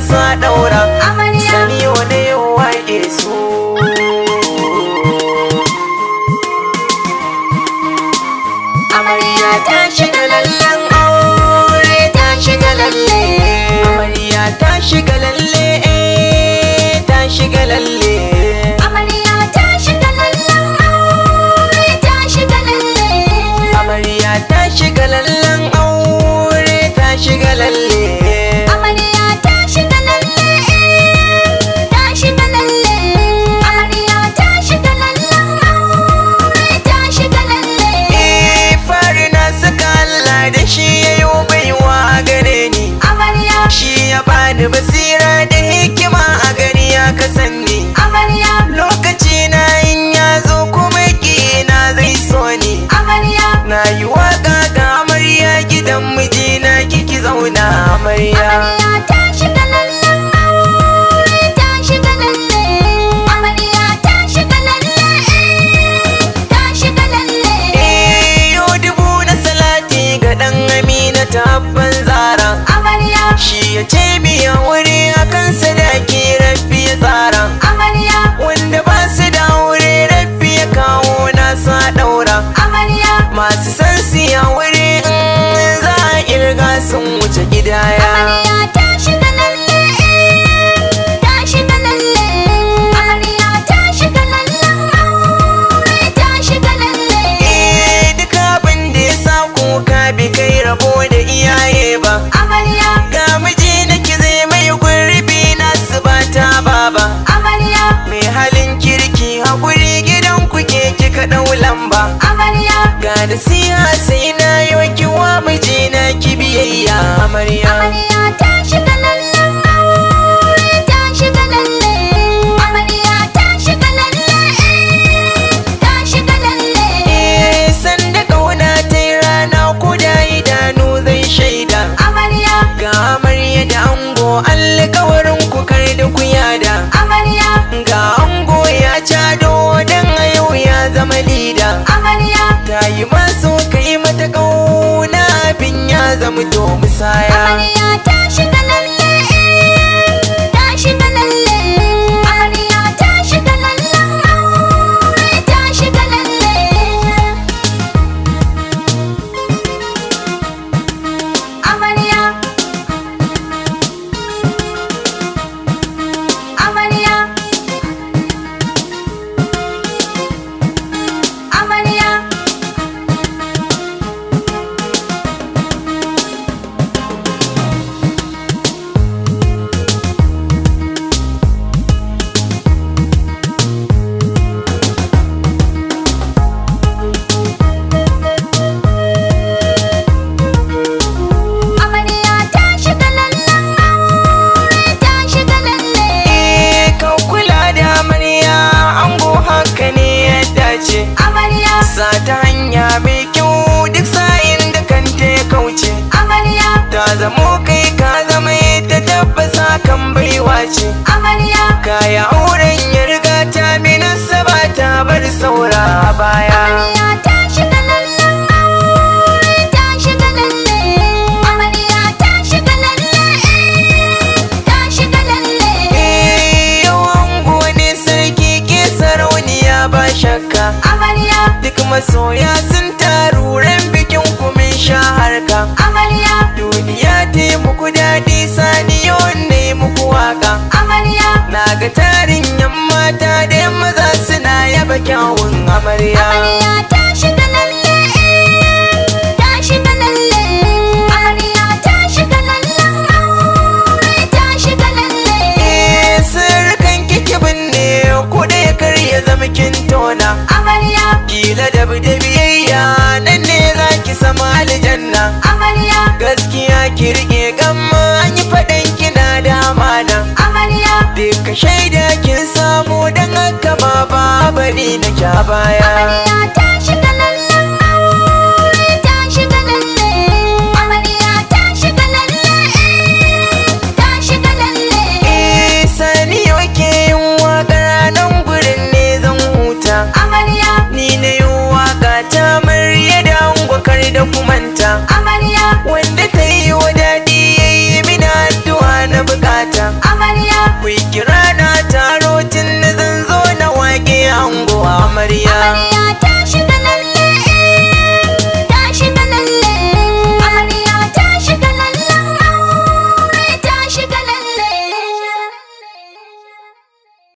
sa daura sani wani yau wake su amarya ta shiga lallen aure ta shiga lalle amarya ta shiga lalle ta shiga lalle amarya ta shiga lallen aure ta shiga lalle amarya ta shiga lallen aure ta shiga lalle amarya ta shiga lalle ta shiga lalle amarya ta shiga lallen aure ta shiga lalle fari na saka Allah da shi yayo baiwa gare ni amarya shi ya bani basira da hikima a gani ya kasanni amarya lokaci na in ya zo kuma na zai so ni amarya na yi waka ga amarya gidan mijina kiki zauna amarya amarya ta shiga lallen aure ta shiga lalle amarya ta shiga lalle ta shiga lalle yau dubu na salati ga dan Amina tabban zara amarya shi ya ce biya wuri akan sadaki rabbi ya tsara amarya wanda ba su da wuri rabbi ya kawo nasa daura amarya masu san siya wuri in za a irga sun wuce gidaya amarya ta shiga lalle ta shiga lalle amarya ta shiga lallen aure ta shiga lalle duk abin da ya sa kuka bi kai rabo da iyaye ba amarya ga miji nake zai mai gurbi nasu ba ta baba amarya mai halin kirki hakuri gidan ku ke kika dau lamba amarya ga nasiha sai na yi wa kiwa mijina ki biyayya amarya amarya ta shiga lallen aure ta shiga lalle amarya ta shiga lalle ta shiga lalle sanda kauna ta yi rana kuda idanu zai shaida amarya ga amarya da ango alkawarin ku kar da ku yada amarya ga ango ya cado dan a yau ya zama lida amarya ta yi maso kai mata kauna abin ya zama to musaya amarya ta shiga lalle ta shiga lalle amarya ta shiga lallen aure ta shiga lalle amarya amarya amarya amarya ta shiga lallen aure ta shiga lalle ka kula da amarya ango haka ne ya dace amarya sa ta hanya mai kyau duk sa'in da kanta ya kauce amarya ta zamo kai ka zama ta tabbasa kan baiwa ce amarya kaya auren ya riga ta minasa ba ta bar saura a baya amarya ta shiga lallen aure ta shiga lalle amarya ta shiga lalle ta shiga lalle yau ango ne sarki ke sarauniya ba shakka amarya duk masoya sun taru ran bikin kumin sha harka amarya duniya ta yi muku daɗi saniyo ne muku waka amarya na ga tarin yan mata da yan maza suna yaba kyawun amarya amarya ta shiga lalle ta shiga lalle amarya ta shiga lallen aure ta shiga lalle sirrikan kikibin ne ku da ya karya zama kin tona amarya kila da biyayya nan ne za ki sama aljanna amarya gaskiya ki rike gamma an yi faɗan kina da amana amarya duka shaida kin samu dan haka ma ba bari na kya baya amarya ta